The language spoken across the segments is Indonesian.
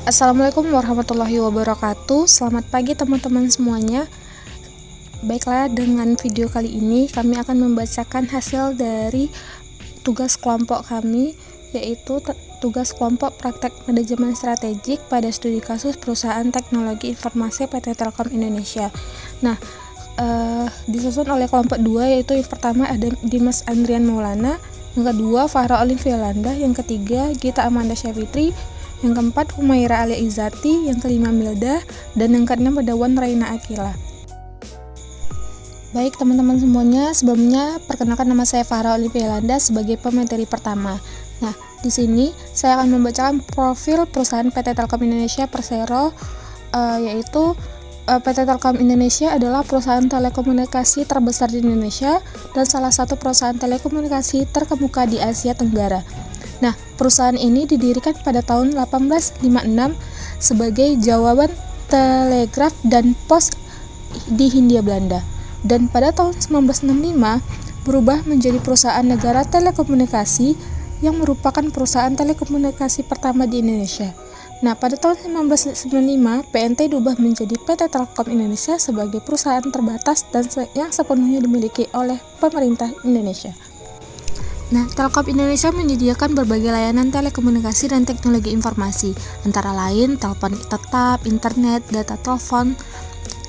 Assalamualaikum warahmatullahi wabarakatuh. Selamat pagi teman-teman semuanya. Baiklah, dengan video kali ini kami akan membacakan hasil dari tugas kelompok kami, yaitu tugas kelompok praktek manajemen strategik pada studi kasus perusahaan teknologi informasi PT Telkom Indonesia. Nah, disusun oleh kelompok 2, yaitu yang pertama ada Dimas Andrian Maulana, yang kedua Farah Olivia Landa, yang ketiga Gita Amanda Syafitri, yang keempat Humaira Alia Izati, yang kelima Milda, dan yang keenam ada Wan Raina Akila. Baik teman-teman semuanya, sebelumnya perkenalkan nama saya Farah Olivia Landa sebagai pemateri pertama. Nah, di sini saya akan membacakan profil perusahaan PT Telkom Indonesia Persero, yaitu PT Telkom Indonesia adalah perusahaan telekomunikasi terbesar di Indonesia dan salah satu perusahaan telekomunikasi terkemuka di Asia Tenggara. Nah, perusahaan ini didirikan pada tahun 1856 sebagai Jawaban Telegraf dan Pos di Hindia Belanda, dan pada tahun 1965 berubah menjadi perusahaan negara telekomunikasi yang merupakan perusahaan telekomunikasi pertama di Indonesia. Nah, pada tahun 1995 PNT diubah menjadi PT Telkom Indonesia sebagai perusahaan terbatas dan yang sepenuhnya dimiliki oleh pemerintah Indonesia. Nah, Telkom Indonesia menyediakan berbagai layanan telekomunikasi dan teknologi informasi, antara lain telepon tetap, internet, data telepon,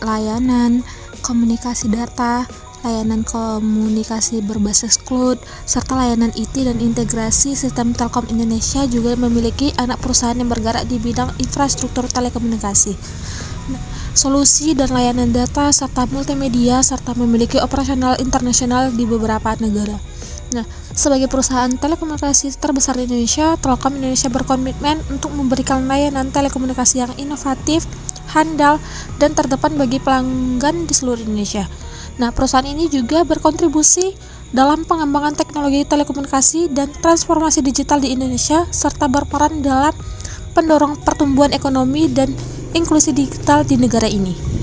layanan komunikasi data, layanan komunikasi berbasis cloud, serta layanan IT dan integrasi sistem. Telkom Indonesia juga memiliki anak perusahaan yang bergerak di bidang infrastruktur telekomunikasi, solusi dan layanan data, serta multimedia, serta memiliki operasional internasional di beberapa negara. Nah, sebagai perusahaan telekomunikasi terbesar di Indonesia, Telkom Indonesia berkomitmen untuk memberikan layanan telekomunikasi yang inovatif, handal, dan terdepan bagi pelanggan di seluruh Indonesia. Nah, perusahaan ini juga berkontribusi dalam pengembangan teknologi telekomunikasi dan transformasi digital di Indonesia, serta berperan dalam pendorong pertumbuhan ekonomi dan inklusi digital di negara ini.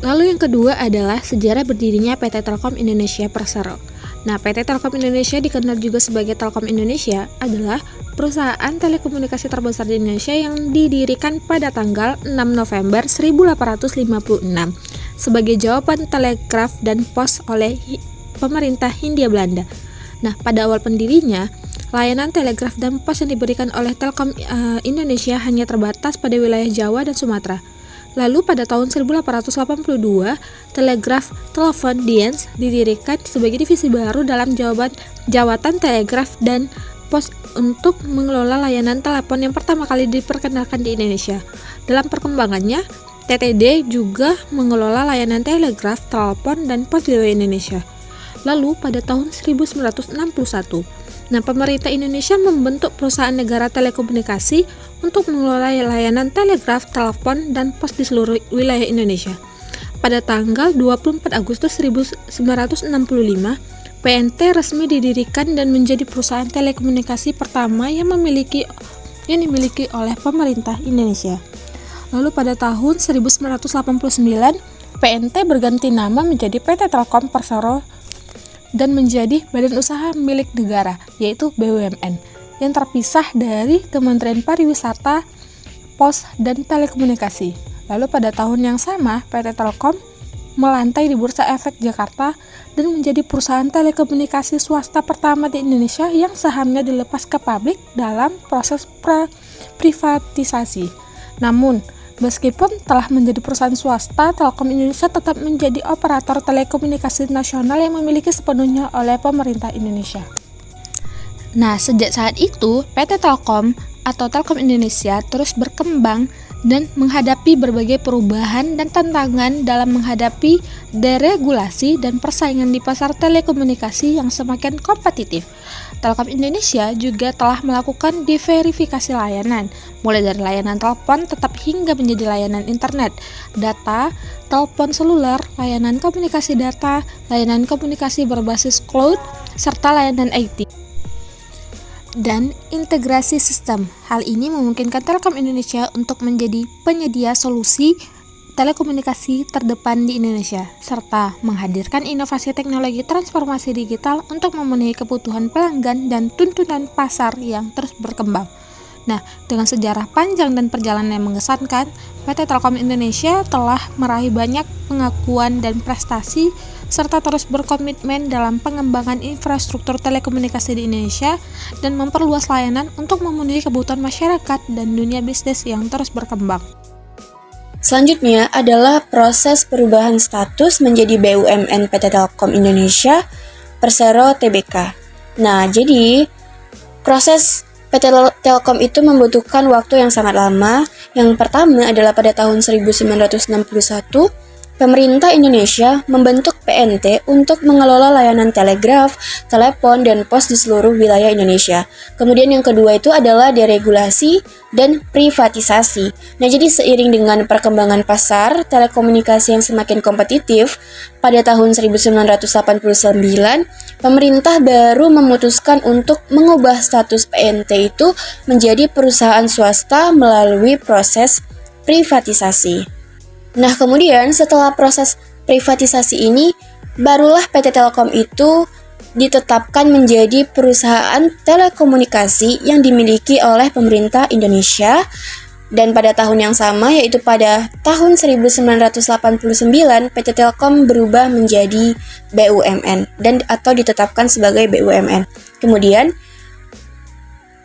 Lalu yang kedua adalah sejarah berdirinya PT Telkom Indonesia Persero. Nah, PT Telkom Indonesia dikenal juga sebagai Telkom Indonesia adalah perusahaan telekomunikasi terbesar di Indonesia yang didirikan pada tanggal 6 November 1856 sebagai Jawaban Telegraf dan Pos oleh pemerintah Hindia Belanda. Nah, pada awal pendirinya, layanan telegraf dan pos yang diberikan oleh Telkom Indonesia hanya terbatas pada wilayah Jawa dan Sumatera. Lalu pada tahun 1882, Telegraf Telepon Dienst didirikan sebagai divisi baru dalam Jawatan Telegraf dan Pos untuk mengelola layanan telepon yang pertama kali diperkenalkan di Indonesia. Dalam perkembangannya, TTD juga mengelola layanan telegraf, telepon, dan pos di Indonesia. Lalu pada tahun 1961, pemerintah Indonesia membentuk perusahaan negara telekomunikasi untuk mengelola layanan telegraf, telepon, dan pos di seluruh wilayah Indonesia. Pada tanggal 24 Agustus 1965, PNT resmi didirikan dan menjadi perusahaan telekomunikasi pertama yang dimiliki oleh pemerintah Indonesia. Lalu pada tahun 1989, PNT berganti nama menjadi PT Telkom Persero dan menjadi badan usaha milik negara, yaitu BUMN, yang terpisah dari Kementerian Pariwisata, Pos, dan Telekomunikasi. Lalu pada tahun yang sama, PT Telkom melantai di Bursa Efek Jakarta dan menjadi perusahaan telekomunikasi swasta pertama di Indonesia yang sahamnya dilepas ke publik dalam proses privatisasi. Namun, meskipun telah menjadi perusahaan swasta, Telkom Indonesia tetap menjadi operator telekomunikasi nasional yang memiliki sepenuhnya oleh pemerintah Indonesia. Nah, sejak saat itu, PT Telkom atau Telkom Indonesia terus berkembang dan menghadapi berbagai perubahan dan tantangan dalam menghadapi deregulasi dan persaingan di pasar telekomunikasi yang semakin kompetitif. Telkom Indonesia juga telah melakukan diverifikasi layanan, mulai dari layanan telepon tetap hingga menjadi layanan internet, data, telepon seluler, layanan komunikasi data, layanan komunikasi berbasis cloud, serta layanan IT dan integrasi sistem. Hal ini memungkinkan Telkom Indonesia untuk menjadi penyedia solusi telekomunikasi terdepan di Indonesia, serta menghadirkan inovasi teknologi transformasi digital untuk memenuhi kebutuhan pelanggan dan tuntutan pasar yang terus berkembang. Nah, dengan sejarah panjang dan perjalanan yang mengesankan, PT Telkom Indonesia telah meraih banyak pengakuan dan prestasi serta terus berkomitmen dalam pengembangan infrastruktur telekomunikasi di Indonesia dan memperluas layanan untuk memenuhi kebutuhan masyarakat dan dunia bisnis yang terus berkembang. Selanjutnya adalah proses perubahan status menjadi BUMN PT Telkom Indonesia Persero Tbk. Nah, jadi proses PT Telkom itu membutuhkan waktu yang sangat lama. Yang pertama adalah pada tahun 1961, pemerintah Indonesia membentuk PNT untuk mengelola layanan telegraf, telepon, dan pos di seluruh wilayah Indonesia. Kemudian yang kedua itu adalah deregulasi dan privatisasi. Nah, jadi seiring dengan perkembangan pasar telekomunikasi yang semakin kompetitif, pada tahun 1989, pemerintah baru memutuskan untuk mengubah status PNT itu menjadi perusahaan swasta melalui proses privatisasi. Nah, kemudian setelah proses privatisasi ini, barulah PT Telkom itu ditetapkan menjadi perusahaan telekomunikasi yang dimiliki oleh pemerintah Indonesia. Dan pada tahun yang sama, yaitu pada tahun 1989, PT Telkom berubah menjadi BUMN dan atau ditetapkan sebagai BUMN. Kemudian,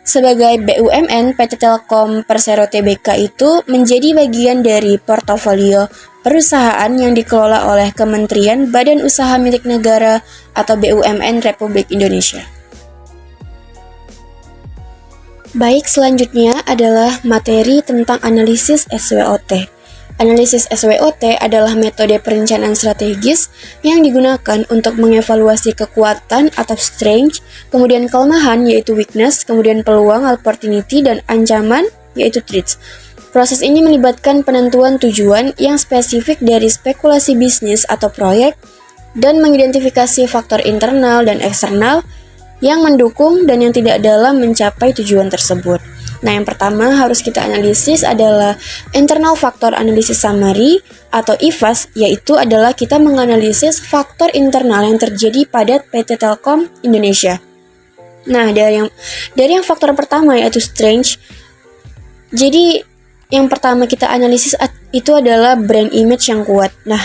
sebagai BUMN, PT Telkom Persero Tbk itu menjadi bagian dari portofolio perusahaan yang dikelola oleh Kementerian Badan Usaha Milik Negara atau BUMN Republik Indonesia. Baik, selanjutnya adalah materi tentang analisis SWOT. Analisis SWOT adalah metode perencanaan strategis yang digunakan untuk mengevaluasi kekuatan atau strength, kemudian kelemahan yaitu weakness, kemudian peluang opportunity, dan ancaman yaitu threats. Proses ini melibatkan penentuan tujuan yang spesifik dari spekulasi bisnis atau proyek dan mengidentifikasi faktor internal dan eksternal yang mendukung dan yang tidak dalam mencapai tujuan tersebut. Nah, yang pertama harus kita analisis adalah internal factor analysis summary atau IFAS, yaitu adalah kita menganalisis faktor internal yang terjadi pada PT Telkom Indonesia. Nah, dari yang faktor pertama yaitu strength. Jadi, yang pertama kita analisis itu adalah brand image yang kuat. Nah,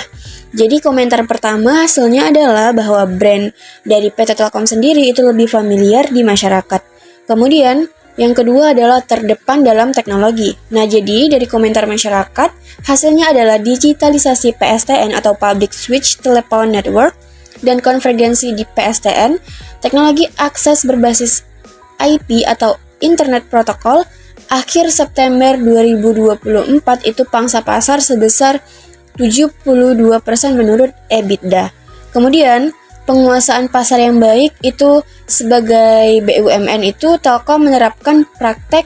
jadi komentar pertama hasilnya adalah bahwa brand dari PT Telkom sendiri itu lebih familiar di masyarakat. Kemudian, yang kedua adalah terdepan dalam teknologi. Nah, jadi dari komentar masyarakat, hasilnya adalah digitalisasi PSTN atau Public Switch Telephone Network dan konvergensi di PSTN, teknologi akses berbasis IP atau Internet Protocol, akhir September 2024 itu pangsa pasar sebesar 72% menurut EBITDA. Kemudian, penguasaan pasar yang baik itu sebagai BUMN itu Telkom menerapkan praktek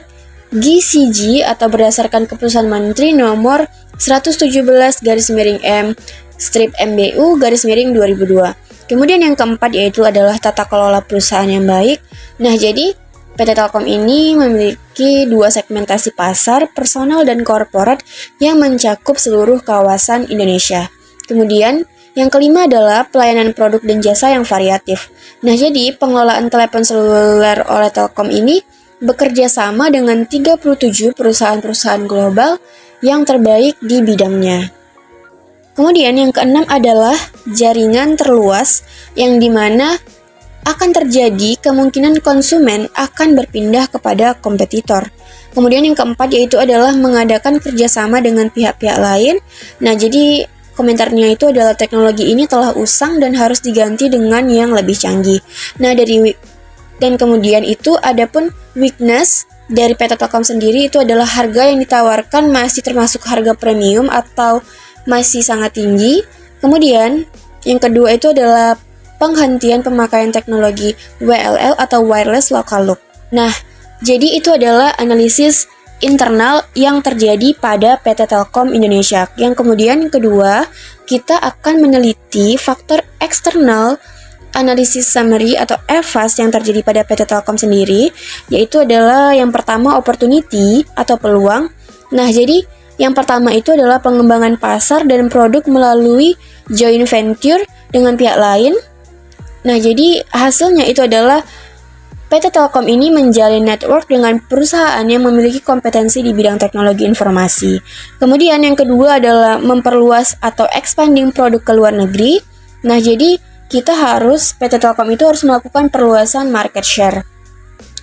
GCG atau berdasarkan keputusan Menteri nomor 117/M/MBU/2002. Kemudian yang keempat yaitu adalah tata kelola perusahaan yang baik. Nah, jadi PT Telkom ini memiliki dua segmentasi pasar, personal dan korporat yang mencakup seluruh kawasan Indonesia. Kemudian yang kelima adalah pelayanan produk dan jasa yang variatif. Nah, jadi pengelolaan telepon seluler oleh Telkom ini bekerja sama dengan 37 perusahaan-perusahaan global yang terbaik di bidangnya. Kemudian yang keenam adalah jaringan terluas yang dimana akan terjadi kemungkinan konsumen akan berpindah kepada kompetitor. Kemudian yang keempat yaitu adalah mengadakan kerjasama dengan pihak-pihak lain. Nah, jadi komentarnya itu adalah teknologi ini telah usang dan harus diganti dengan yang lebih canggih. Nah, dan kemudian itu adapun weakness dari PT Telkom sendiri itu adalah harga yang ditawarkan masih termasuk harga premium atau masih sangat tinggi. Kemudian yang kedua itu adalah penghentian pemakaian teknologi WLL atau wireless local loop. Nah, jadi itu adalah analisis internal yang terjadi pada PT Telkom Indonesia. Yang kemudian yang kedua, kita akan meneliti faktor eksternal analisis summary atau EVAS yang terjadi pada PT Telkom sendiri, yaitu adalah yang pertama opportunity atau peluang. Nah, jadi yang pertama itu adalah pengembangan pasar dan produk melalui joint venture dengan pihak lain. Nah, jadi hasilnya itu adalah PT Telkom ini menjalin network dengan perusahaan yang memiliki kompetensi di bidang teknologi informasi. Kemudian yang kedua adalah memperluas atau expanding produk ke luar negeri. Nah, jadi PT Telkom itu harus melakukan perluasan market share.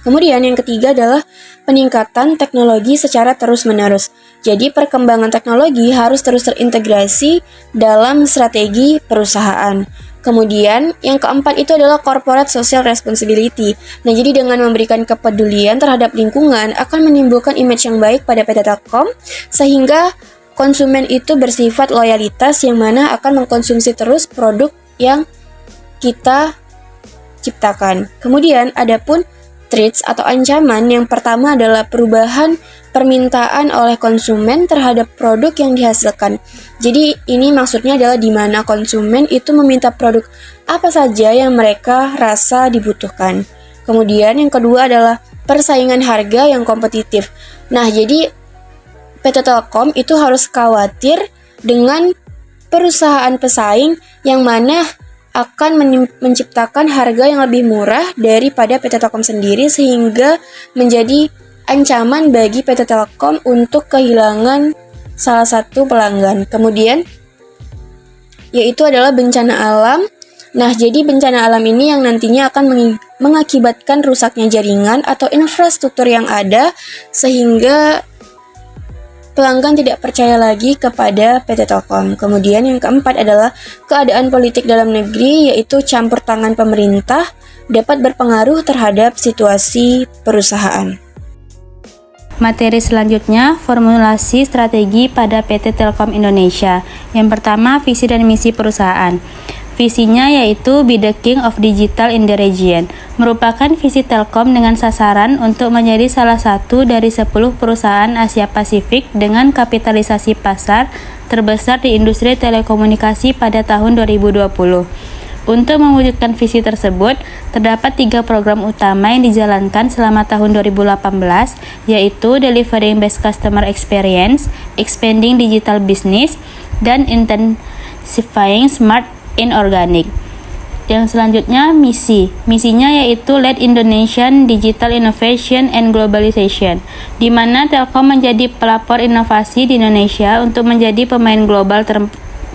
Kemudian yang ketiga adalah peningkatan teknologi secara terus-menerus. Jadi perkembangan teknologi harus terus terintegrasi dalam strategi perusahaan. Kemudian yang keempat itu adalah corporate social responsibility. Nah, jadi dengan memberikan kepedulian terhadap lingkungan akan menimbulkan image yang baik pada PT Telkom sehingga konsumen itu bersifat loyalitas yang mana akan mengkonsumsi terus produk yang kita ciptakan. Kemudian adapun threats atau ancaman, yang pertama adalah perubahan permintaan oleh konsumen terhadap produk yang dihasilkan. Jadi ini maksudnya adalah di mana konsumen itu meminta produk apa saja yang mereka rasa dibutuhkan. Kemudian yang kedua adalah persaingan harga yang kompetitif. Nah, jadi PT Telkom itu harus khawatir dengan perusahaan pesaing yang mana akan menciptakan harga yang lebih murah daripada PT Telkom sendiri sehingga menjadi ancaman bagi PT Telkom untuk kehilangan salah satu pelanggan. Kemudian yaitu adalah bencana alam. Nah, jadi bencana alam ini yang nantinya akan mengakibatkan rusaknya jaringan atau infrastruktur yang ada sehingga pelanggan tidak percaya lagi kepada PT Telkom. Kemudian yang keempat adalah keadaan politik dalam negeri, yaitu campur tangan pemerintah dapat berpengaruh terhadap situasi perusahaan. Materi selanjutnya, formulasi strategi pada PT Telkom Indonesia. Yang pertama, visi dan misi perusahaan. Visinya yaitu Be the King of Digital in the Region, merupakan visi Telkom dengan sasaran untuk menjadi salah satu dari 10 perusahaan Asia Pasifik dengan kapitalisasi pasar terbesar di industri telekomunikasi pada tahun 2020. Untuk mewujudkan visi tersebut, terdapat 3 program utama yang dijalankan selama tahun 2018, yaitu Delivering Best Customer Experience, Expanding Digital Business, dan Intensifying Smart Inorganic. Yang selanjutnya misinya yaitu Lead Indonesian Digital Innovation and Globalization, di mana Telkom menjadi pelopor inovasi di Indonesia untuk menjadi pemain global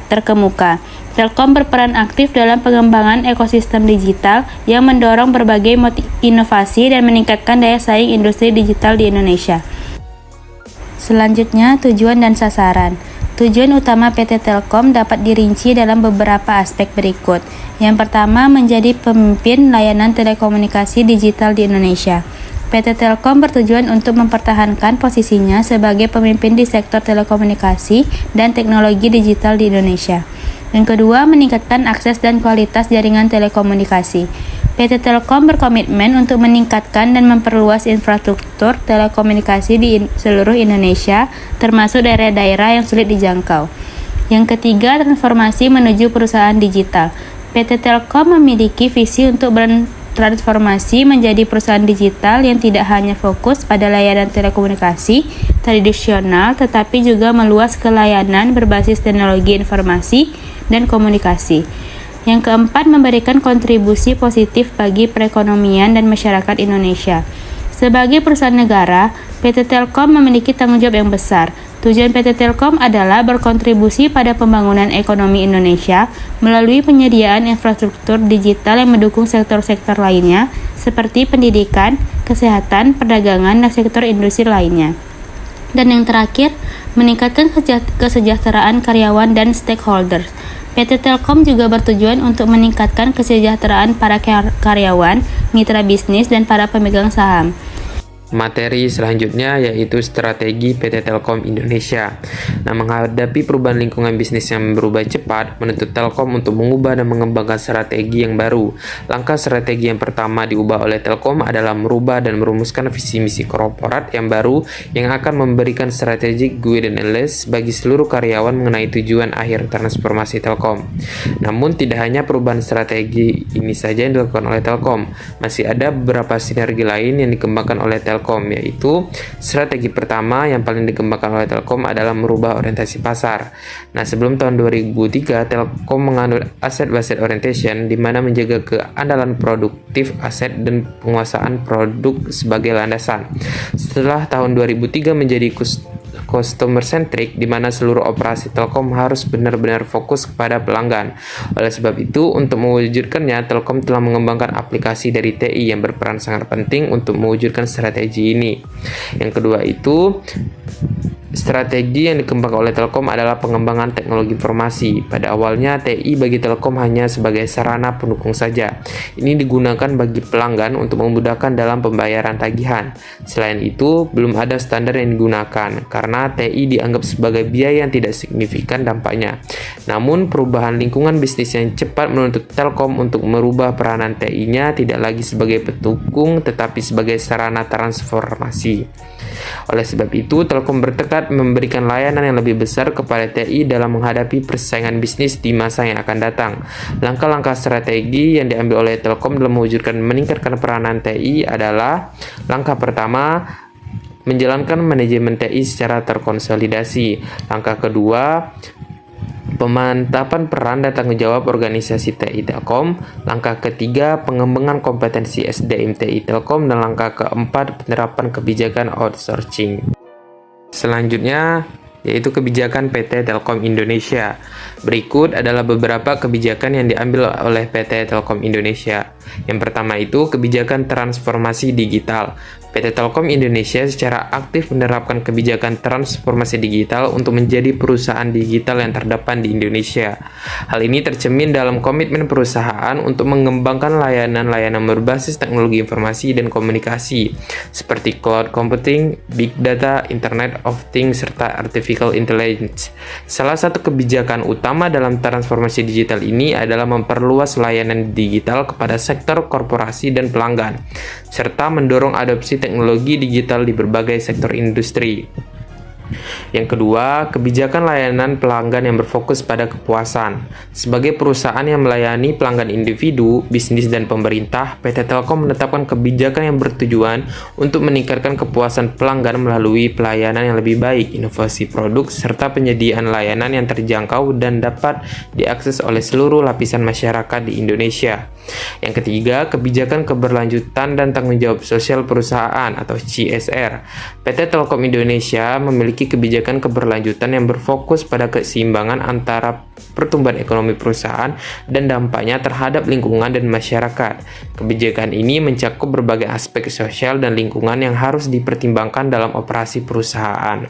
terkemuka. Telkom berperan aktif dalam pengembangan ekosistem digital yang mendorong berbagai inovasi dan meningkatkan daya saing industri digital di Indonesia. Selanjutnya, tujuan dan sasaran. Tujuan utama PT Telkom dapat dirinci dalam beberapa aspek berikut. Yang pertama, menjadi pemimpin layanan telekomunikasi digital di Indonesia. PT Telkom bertujuan untuk mempertahankan posisinya sebagai pemimpin di sektor telekomunikasi dan teknologi digital di Indonesia. Yang kedua, meningkatkan akses dan kualitas jaringan telekomunikasi. PT Telkom berkomitmen untuk meningkatkan dan memperluas infrastruktur telekomunikasi di seluruh Indonesia, termasuk daerah-daerah yang sulit dijangkau. Yang ketiga, transformasi menuju perusahaan digital. PT Telkom memiliki visi untuk bertransformasi menjadi perusahaan digital yang tidak hanya fokus pada layanan telekomunikasi tradisional, tetapi juga meluas ke layanan berbasis teknologi informasi dan komunikasi. Yang keempat, memberikan kontribusi positif bagi perekonomian dan masyarakat Indonesia. Sebagai perusahaan negara, PT Telkom memiliki tanggung jawab yang besar. Tujuan PT Telkom adalah berkontribusi pada pembangunan ekonomi Indonesia melalui penyediaan infrastruktur digital yang mendukung sektor-sektor lainnya seperti pendidikan, kesehatan, perdagangan, dan sektor industri lainnya. Dan yang terakhir, meningkatkan kesejahteraan karyawan dan stakeholders. PT Telkom juga bertujuan untuk meningkatkan kesejahteraan para karyawan, mitra bisnis, dan para pemegang saham. Materi selanjutnya yaitu strategi PT Telkom Indonesia. Nah, menghadapi perubahan lingkungan bisnis yang berubah cepat, menuntut Telkom untuk mengubah dan mengembangkan strategi yang baru. Langkah strategi yang pertama diubah oleh Telkom adalah merubah dan merumuskan visi misi korporat yang baru yang akan memberikan strategic guidance bagi seluruh karyawan mengenai tujuan akhir transformasi Telkom. Namun tidak hanya perubahan strategi ini saja yang dilakukan oleh Telkom, masih ada beberapa sinergi lain yang dikembangkan oleh Telkom Telkom, yaitu strategi pertama yang paling dikembangkan oleh Telkom adalah merubah orientasi pasar. Nah, sebelum tahun 2003, Telkom menganut asset-based orientation, di mana menjaga keandalan produktif aset dan penguasaan produk sebagai landasan. Setelah tahun 2003 menjadi customer centric, di mana seluruh operasi Telkom harus benar-benar fokus kepada pelanggan. Oleh sebab itu, untuk mewujudkannya, Telkom telah mengembangkan aplikasi dari TI yang berperan sangat penting untuk mewujudkan strategi ini. Yang kedua itu, strategi yang dikembangkan oleh Telkom adalah pengembangan teknologi informasi. Pada awalnya, TI bagi Telkom hanya sebagai sarana pendukung saja. Ini digunakan bagi pelanggan untuk memudahkan dalam pembayaran tagihan. Selain itu, belum ada standar yang digunakan, karena TI dianggap sebagai biaya yang tidak signifikan dampaknya. Namun, perubahan lingkungan bisnis yang cepat menuntut Telkom untuk merubah peranan TI-nya tidak lagi sebagai pendukung, tetapi sebagai sarana transformasi. Oleh sebab itu, Telkom bertekad memberikan layanan yang lebih besar kepada TI dalam menghadapi persaingan bisnis di masa yang akan datang. Langkah-langkah strategi yang diambil oleh Telkom dalam mewujudkan meningkatkan peranan TI adalah: langkah pertama, menjalankan manajemen TI secara terkonsolidasi. Langkah kedua, pemantapan peran dan tanggung jawab organisasi TI Telkom. Langkah ketiga, pengembangan kompetensi SDM TI Telkom. Dan langkah keempat, penerapan kebijakan outsourcing. Selanjutnya, yaitu kebijakan PT Telkom Indonesia. Berikut adalah beberapa kebijakan yang diambil oleh PT Telkom Indonesia. Yang pertama itu kebijakan transformasi digital. PT Telkom Indonesia secara aktif menerapkan kebijakan transformasi digital untuk menjadi perusahaan digital yang terdepan di Indonesia. Hal ini tercermin dalam komitmen perusahaan untuk mengembangkan layanan-layanan berbasis teknologi informasi dan komunikasi seperti cloud computing, big data, Internet of Things, serta artificial intelligence. Salah satu kebijakan utama dalam transformasi digital ini adalah memperluas layanan digital kepada sektor korporasi dan pelanggan, serta mendorong adopsi teknologi digital di berbagai sektor industri. Yang kedua, kebijakan layanan pelanggan yang berfokus pada kepuasan. Sebagai perusahaan yang melayani pelanggan individu, bisnis, dan pemerintah, PT Telkom menetapkan kebijakan yang bertujuan untuk meningkatkan kepuasan pelanggan melalui pelayanan yang lebih baik, inovasi produk, serta penyediaan layanan yang terjangkau dan dapat diakses oleh seluruh lapisan masyarakat di Indonesia. Yang ketiga, kebijakan keberlanjutan dan tanggung jawab sosial perusahaan atau CSR. PT Telkom Indonesia memiliki kebijakan keberlanjutan yang berfokus pada keseimbangan antara pertumbuhan ekonomi perusahaan dan dampaknya terhadap lingkungan dan masyarakat. Kebijakan ini mencakup berbagai aspek sosial dan lingkungan yang harus dipertimbangkan dalam operasi perusahaan.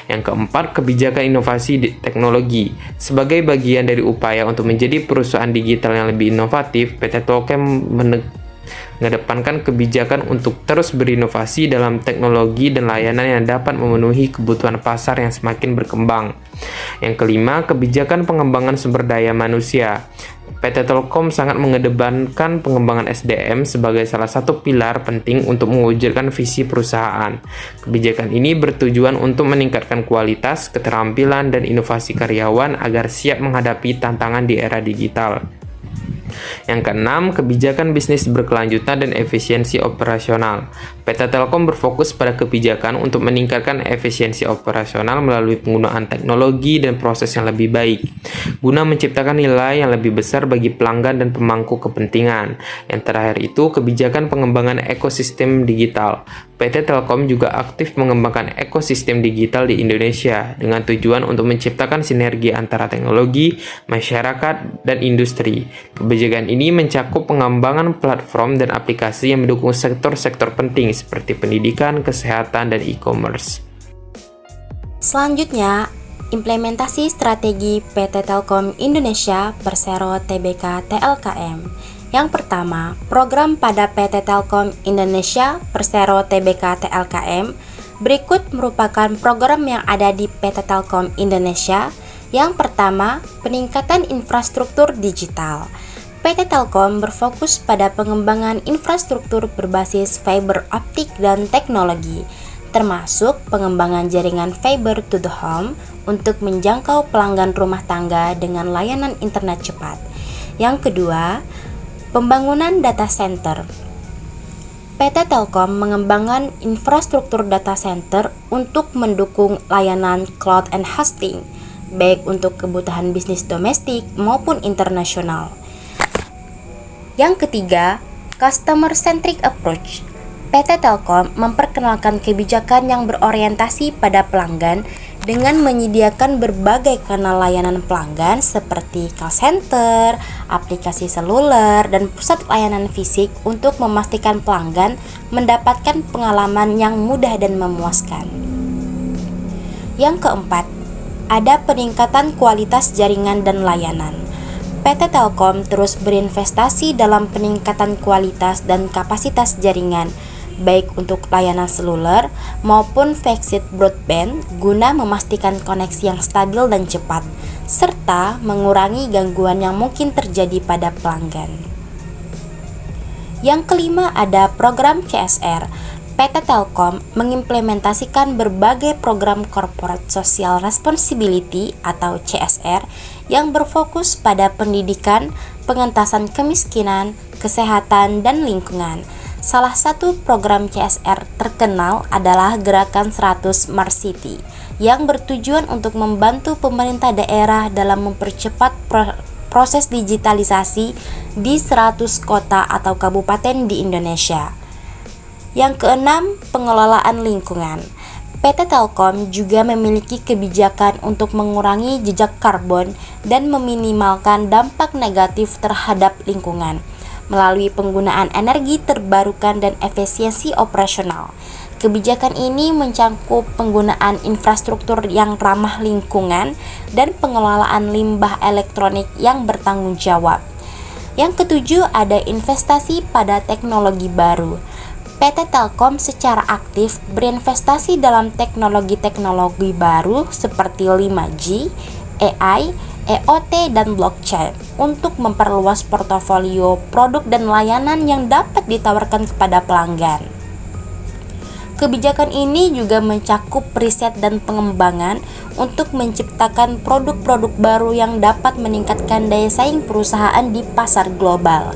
Yang keempat, kebijakan inovasi teknologi. Sebagai bagian dari upaya untuk menjadi perusahaan digital yang lebih inovatif, PT Telkom mengedepankan kebijakan untuk terus berinovasi dalam teknologi dan layanan yang dapat memenuhi kebutuhan pasar yang semakin berkembang. Yang kelima, kebijakan pengembangan sumber daya manusia. PT Telkom sangat mengedepankan pengembangan SDM sebagai salah satu pilar penting untuk mewujudkan visi perusahaan. Kebijakan ini bertujuan untuk meningkatkan kualitas, keterampilan, dan inovasi karyawan agar siap menghadapi tantangan di era digital. Yang keenam, kebijakan bisnis berkelanjutan dan efisiensi operasional. PT Telkom berfokus pada kebijakan untuk meningkatkan efisiensi operasional melalui penggunaan teknologi dan proses yang lebih baik, guna menciptakan nilai yang lebih besar bagi pelanggan dan pemangku kepentingan. Yang terakhir itu, kebijakan pengembangan ekosistem digital. PT Telkom juga aktif mengembangkan ekosistem digital di Indonesia dengan tujuan untuk menciptakan sinergi antara teknologi, masyarakat, dan industri. Kebijakan ini mencakup pengembangan platform dan aplikasi yang mendukung sektor-sektor penting seperti pendidikan, kesehatan, dan e-commerce. Selanjutnya, implementasi strategi PT Telkom Indonesia Persero Tbk TLKM. Yang pertama, program pada PT Telkom Indonesia Persero Tbk TLKM berikut merupakan program yang ada di PT Telkom Indonesia. Yang pertama, peningkatan infrastruktur digital. PT Telkom berfokus pada pengembangan infrastruktur berbasis fiber optik dan teknologi, termasuk pengembangan jaringan fiber to the home untuk menjangkau pelanggan rumah tangga dengan layanan internet cepat. Yang kedua, pembangunan data center. PT Telkom mengembangkan infrastruktur data center untuk mendukung layanan cloud and hosting, baik untuk kebutuhan bisnis domestik maupun internasional. Yang ketiga, customer-centric approach. PT Telkom memperkenalkan kebijakan yang berorientasi pada pelanggan dengan menyediakan berbagai kanal layanan pelanggan seperti call center, aplikasi seluler, dan pusat layanan fisik untuk memastikan pelanggan mendapatkan pengalaman yang mudah dan memuaskan. Yang keempat, ada peningkatan kualitas jaringan dan layanan. PT Telkom terus berinvestasi dalam peningkatan kualitas dan kapasitas jaringan, baik untuk layanan seluler maupun fixed broadband guna memastikan koneksi yang stabil dan cepat, serta mengurangi gangguan yang mungkin terjadi pada pelanggan. Yang kelima ada program CSR. PT Telkom mengimplementasikan berbagai program Corporate Social Responsibility atau CSR yang berfokus pada pendidikan, pengentasan kemiskinan, kesehatan, dan lingkungan. Salah satu program CSR terkenal adalah Gerakan 100 Smart City yang bertujuan untuk membantu pemerintah daerah dalam mempercepat proses digitalisasi di 100 kota atau kabupaten di Indonesia. Yang keenam, pengelolaan lingkungan. PT Telkom juga memiliki kebijakan untuk mengurangi jejak karbon dan meminimalkan dampak negatif terhadap lingkungan melalui penggunaan energi terbarukan dan efisiensi operasional. Kebijakan ini mencakup penggunaan infrastruktur yang ramah lingkungan dan pengelolaan limbah elektronik yang bertanggung jawab. Yang ketujuh, ada investasi pada teknologi baru. PT Telkom secara aktif berinvestasi dalam teknologi-teknologi baru seperti 5G, AI, IoT, dan blockchain untuk memperluas portofolio produk dan layanan yang dapat ditawarkan kepada pelanggan. Kebijakan ini juga mencakup riset dan pengembangan untuk menciptakan produk-produk baru yang dapat meningkatkan daya saing perusahaan di pasar global.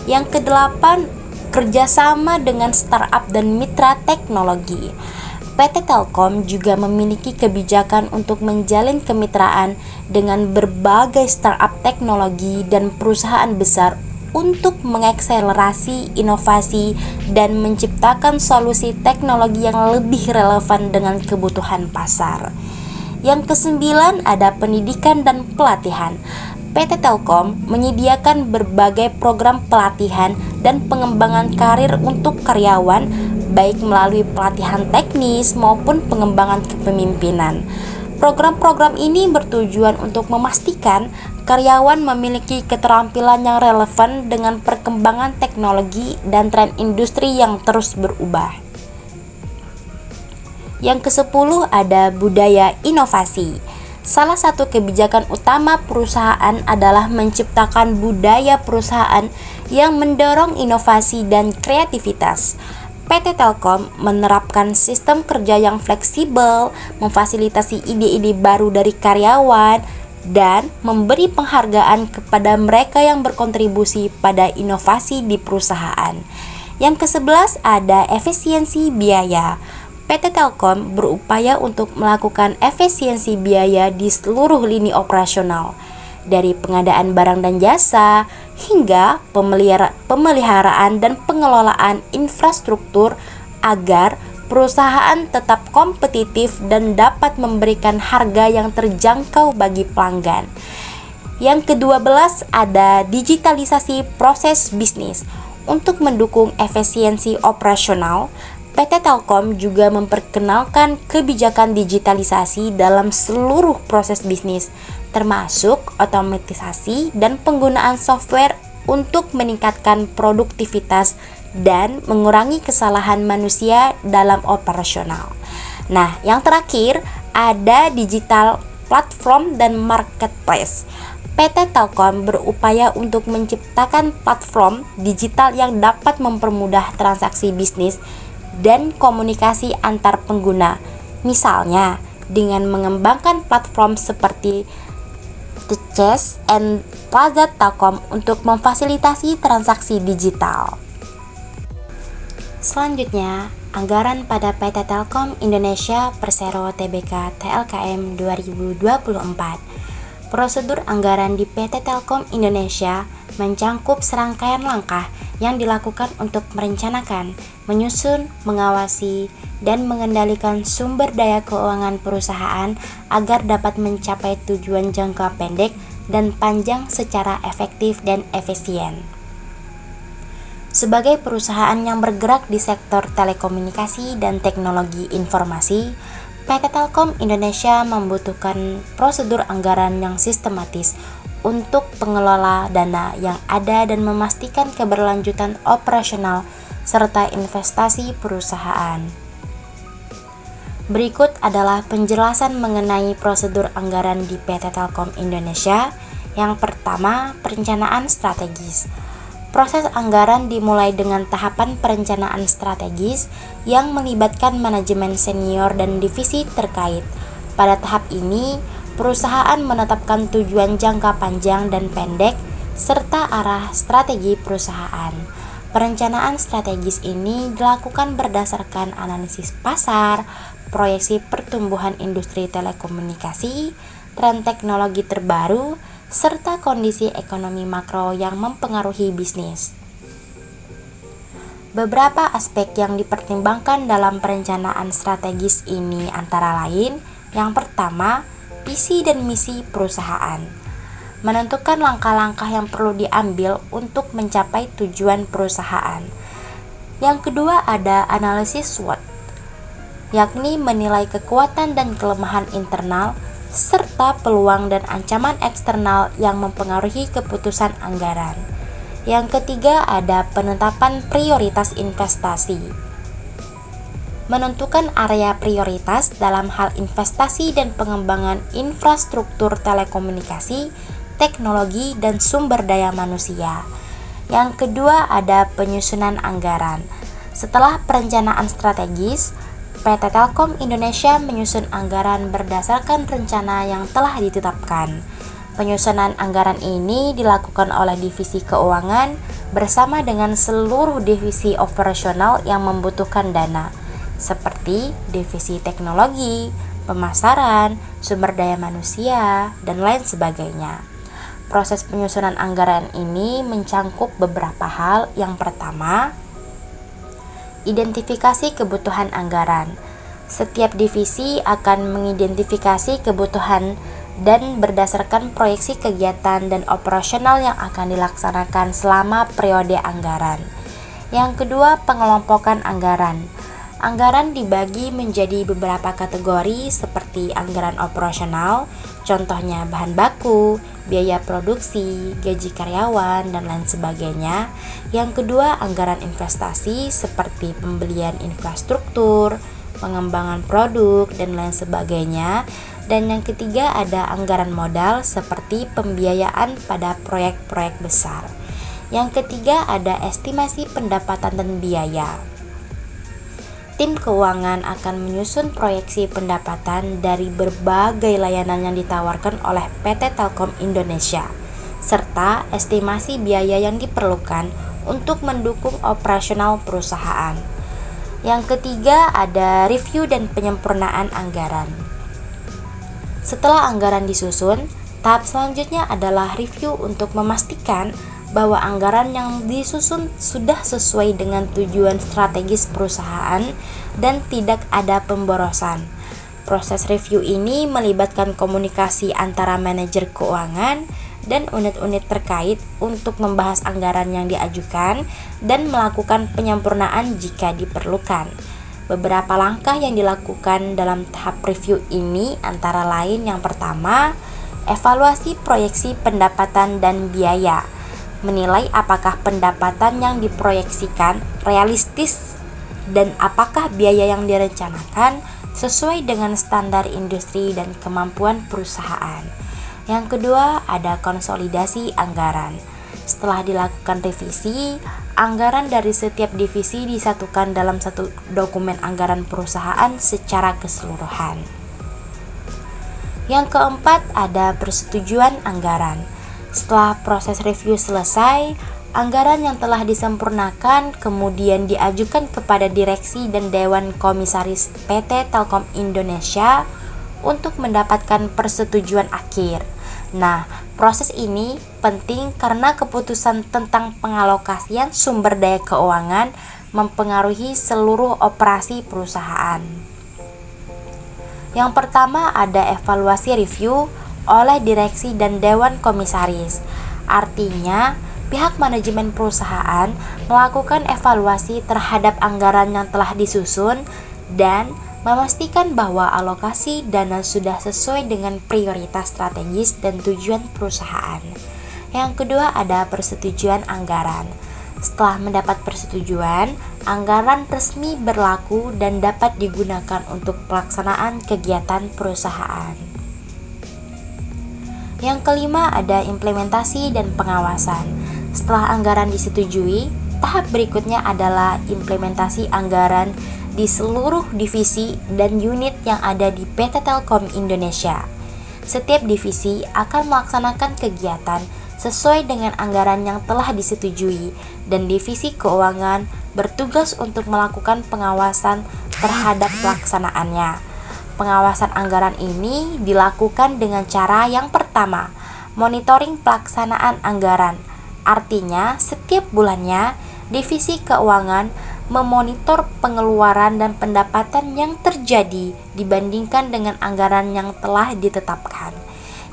Yang kedelapan, kerjasama dengan startup dan mitra teknologi. PT Telkom juga memiliki kebijakan untuk menjalin kemitraan dengan berbagai startup teknologi dan perusahaan besar untuk mengakselerasi inovasi dan menciptakan solusi teknologi yang lebih relevan dengan kebutuhan pasar. Yang kesembilan, ada pendidikan dan pelatihan. PT Telkom menyediakan berbagai program pelatihan dan pengembangan karir untuk karyawan, baik melalui pelatihan teknis maupun pengembangan kepemimpinan. Program-program ini bertujuan untuk memastikan karyawan memiliki keterampilan yang relevan dengan perkembangan teknologi dan tren industri yang terus berubah. Yang ke-10 ada budaya inovasi. Salah satu kebijakan utama perusahaan adalah menciptakan budaya perusahaan yang mendorong inovasi dan kreativitas. PT Telkom menerapkan sistem kerja yang fleksibel, memfasilitasi ide-ide baru dari karyawan, dan memberi penghargaan kepada mereka yang berkontribusi pada inovasi di perusahaan. Yang ke-11 ada efisiensi biaya. PT Telkom berupaya untuk melakukan efisiensi biaya di seluruh lini operasional, dari pengadaan barang dan jasa hingga pemeliharaan dan pengelolaan infrastruktur agar perusahaan tetap kompetitif dan dapat memberikan harga yang terjangkau bagi pelanggan. Yang ke-12 ada digitalisasi proses bisnis. Untuk mendukung efisiensi operasional, PT Telkom juga memperkenalkan kebijakan digitalisasi dalam seluruh proses bisnis, termasuk otomatisasi dan penggunaan software untuk meningkatkan produktivitas dan mengurangi kesalahan manusia dalam operasional. Nah, yang terakhir ada digital platform dan marketplace. PT Telkom berupaya untuk menciptakan platform digital yang dapat mempermudah transaksi bisnis dan komunikasi antar pengguna, misalnya dengan mengembangkan platform seperti TCS and Plaza Telkom untuk memfasilitasi transaksi digital. Selanjutnya, anggaran pada PT Telkom Indonesia Persero Tbk TLKM 2024. Prosedur anggaran di PT Telkom Indonesia mencangkup serangkaian langkah yang dilakukan untuk merencanakan, menyusun, mengawasi, dan mengendalikan sumber daya keuangan perusahaan agar dapat mencapai tujuan jangka pendek dan panjang secara efektif dan efisien. Sebagai perusahaan yang bergerak di sektor telekomunikasi dan teknologi informasi, PT Telkom Indonesia membutuhkan prosedur anggaran yang sistematis untuk pengelola dana yang ada dan memastikan keberlanjutan operasional serta investasi perusahaan. Berikut adalah penjelasan mengenai prosedur anggaran di PT Telkom Indonesia. Yang pertama, perencanaan strategis. Proses anggaran dimulai dengan tahapan perencanaan strategis yang melibatkan manajemen senior dan divisi terkait. Pada tahap ini, perusahaan menetapkan tujuan jangka panjang dan pendek serta arah strategi perusahaan. Perencanaan strategis ini dilakukan berdasarkan analisis pasar, proyeksi pertumbuhan industri telekomunikasi, tren teknologi terbaru, serta kondisi ekonomi makro yang mempengaruhi bisnis. Beberapa aspek yang dipertimbangkan dalam perencanaan strategis ini antara lain, yang pertama, visi dan misi perusahaan. Menentukan langkah-langkah yang perlu diambil untuk mencapai tujuan perusahaan. Yang kedua ada analisis SWOT, yakni menilai kekuatan dan kelemahan internal serta peluang dan ancaman eksternal yang mempengaruhi keputusan anggaran. Yang ketiga ada penetapan prioritas investasi. Menentukan area prioritas dalam hal investasi dan pengembangan infrastruktur telekomunikasi, teknologi, dan sumber daya manusia. Yang kedua ada penyusunan anggaran. Setelah perencanaan strategis, PT Telkom Indonesia menyusun anggaran berdasarkan rencana yang telah ditetapkan. Penyusunan anggaran ini dilakukan oleh divisi keuangan bersama dengan seluruh divisi operasional yang membutuhkan dana, seperti divisi teknologi, pemasaran, sumber daya manusia, dan lain sebagainya. Proses penyusunan anggaran ini mencangkup beberapa hal. Yang pertama, identifikasi kebutuhan anggaran. Setiap divisi akan mengidentifikasi kebutuhan dan berdasarkan proyeksi kegiatan dan operasional yang akan dilaksanakan selama periode anggaran. Yang kedua, pengelompokan anggaran. Anggaran dibagi menjadi beberapa kategori seperti anggaran operasional, contohnya bahan baku, biaya produksi, gaji karyawan, dan lain sebagainya. Yang kedua, anggaran investasi seperti pembelian infrastruktur, pengembangan produk, dan lain sebagainya. Dan yang ketiga ada anggaran modal seperti pembiayaan pada proyek-proyek besar. Yang ketiga ada estimasi pendapatan dan biaya. Tim keuangan akan menyusun proyeksi pendapatan dari berbagai layanan yang ditawarkan oleh PT Telkom Indonesia, serta estimasi biaya yang diperlukan untuk mendukung operasional perusahaan. Yang ketiga ada review dan penyempurnaan anggaran. Setelah anggaran disusun, tahap selanjutnya adalah review untuk memastikan bahwa anggaran yang disusun sudah sesuai dengan tujuan strategis perusahaan dan tidak ada pemborosan. Proses review ini melibatkan komunikasi antara manajer keuangan dan unit-unit terkait untuk membahas anggaran yang diajukan dan melakukan penyempurnaan jika diperlukan. Beberapa langkah yang dilakukan dalam tahap review ini antara lain yang pertama, evaluasi proyeksi pendapatan dan biaya. Menilai apakah pendapatan yang diproyeksikan realistis dan apakah biaya yang direncanakan sesuai dengan standar industri dan kemampuan perusahaan. Yang kedua, ada konsolidasi anggaran. Setelah dilakukan revisi, anggaran dari setiap divisi disatukan dalam satu dokumen anggaran perusahaan secara keseluruhan. Yang keempat, ada persetujuan anggaran. Setelah proses review selesai, Anggaran yang telah disempurnakan kemudian diajukan kepada Direksi dan Dewan Komisaris PT Telkom Indonesia untuk mendapatkan persetujuan akhir. Nah, proses ini penting karena keputusan tentang pengalokasian sumber daya keuangan mempengaruhi seluruh operasi perusahaan. Yang pertama ada evaluasi review oleh Direksi dan Dewan Komisaris. Artinya, pihak manajemen perusahaan melakukan evaluasi terhadap anggaran yang telah disusun dan memastikan bahwa alokasi dana sudah sesuai dengan prioritas strategis dan tujuan perusahaan. Yang kedua ada persetujuan anggaran. Setelah mendapat persetujuan, anggaran resmi berlaku dan dapat digunakan untuk pelaksanaan kegiatan perusahaan. Yang kelima ada implementasi dan pengawasan. Setelah anggaran disetujui, tahap berikutnya adalah implementasi anggaran di seluruh divisi dan unit yang ada di PT Telkom Indonesia. Setiap divisi akan melaksanakan kegiatan sesuai dengan anggaran yang telah disetujui dan divisi keuangan bertugas untuk melakukan pengawasan terhadap pelaksanaannya. Pengawasan anggaran ini dilakukan dengan cara yang pertama, monitoring pelaksanaan anggaran. Artinya, setiap bulannya, divisi keuangan memonitor pengeluaran dan pendapatan yang terjadi dibandingkan dengan anggaran yang telah ditetapkan.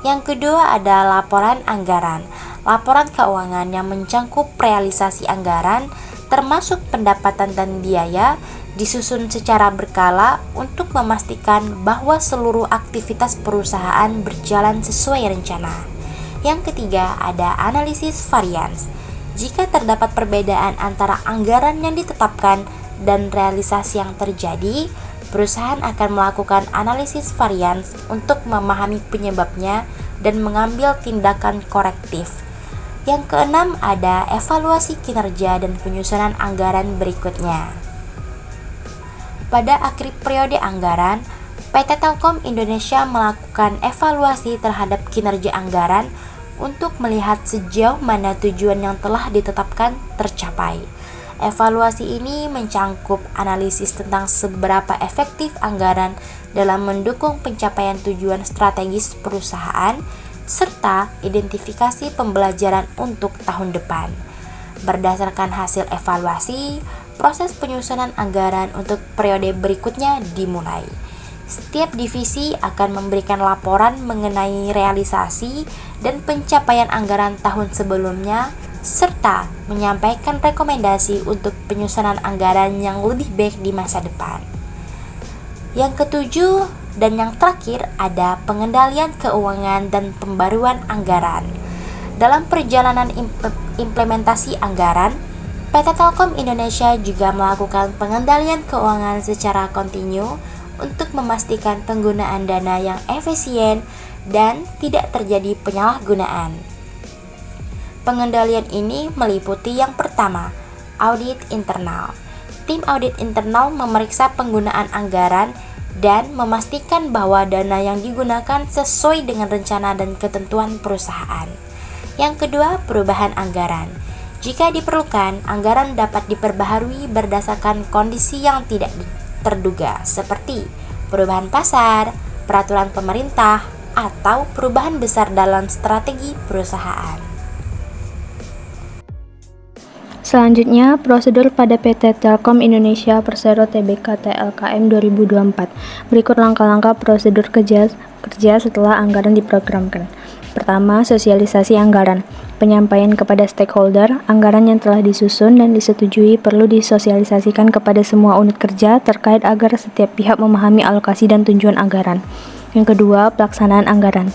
Yang kedua ada laporan anggaran. Laporan keuangan yang mencangkup realisasi anggaran, termasuk pendapatan dan biaya, disusun secara berkala untuk memastikan bahwa seluruh aktivitas perusahaan berjalan sesuai rencana. Yang ketiga ada analisis varians. Jika terdapat perbedaan antara anggaran yang ditetapkan dan realisasi yang terjadi, perusahaan akan melakukan analisis varians untuk memahami penyebabnya dan mengambil tindakan korektif. Yang keenam ada evaluasi kinerja dan penyusunan anggaran berikutnya. Pada akhir periode anggaran, PT Telkom Indonesia melakukan evaluasi terhadap kinerja anggaran untuk melihat sejauh mana tujuan yang telah ditetapkan tercapai. Evaluasi ini mencangkup analisis tentang seberapa efektif anggaran dalam mendukung pencapaian tujuan strategis perusahaan, serta identifikasi pembelajaran untuk tahun depan. Berdasarkan hasil evaluasi, proses penyusunan anggaran untuk periode berikutnya dimulai. Setiap divisi akan memberikan laporan mengenai realisasi dan pencapaian anggaran tahun sebelumnya, serta menyampaikan rekomendasi untuk penyusunan anggaran yang lebih baik di masa depan. Yang ketujuh dan yang terakhir ada pengendalian keuangan dan pembaruan anggaran. Dalam perjalanan implementasi anggaran, PT Telkom Indonesia juga melakukan pengendalian keuangan secara kontinu untuk memastikan penggunaan dana yang efisien dan tidak terjadi penyalahgunaan. Pengendalian ini meliputi yang pertama, audit internal. Tim audit internal memeriksa penggunaan anggaran dan memastikan bahwa dana yang digunakan sesuai dengan rencana dan ketentuan perusahaan. Yang kedua, perubahan anggaran. Jika diperlukan, anggaran dapat diperbaharui berdasarkan kondisi yang tidak terduga, seperti perubahan pasar, peraturan pemerintah, atau perubahan besar dalam strategi perusahaan. Selanjutnya, prosedur pada PT Telkom Indonesia Persero Tbk TLKM 2024. Berikut langkah-langkah prosedur kerja setelah anggaran diprogramkan. Pertama, sosialisasi anggaran. Penyampaian kepada stakeholder, anggaran yang telah disusun dan disetujui perlu disosialisasikan kepada semua unit kerja terkait agar setiap pihak memahami alokasi dan tujuan anggaran. Yang kedua, pelaksanaan anggaran.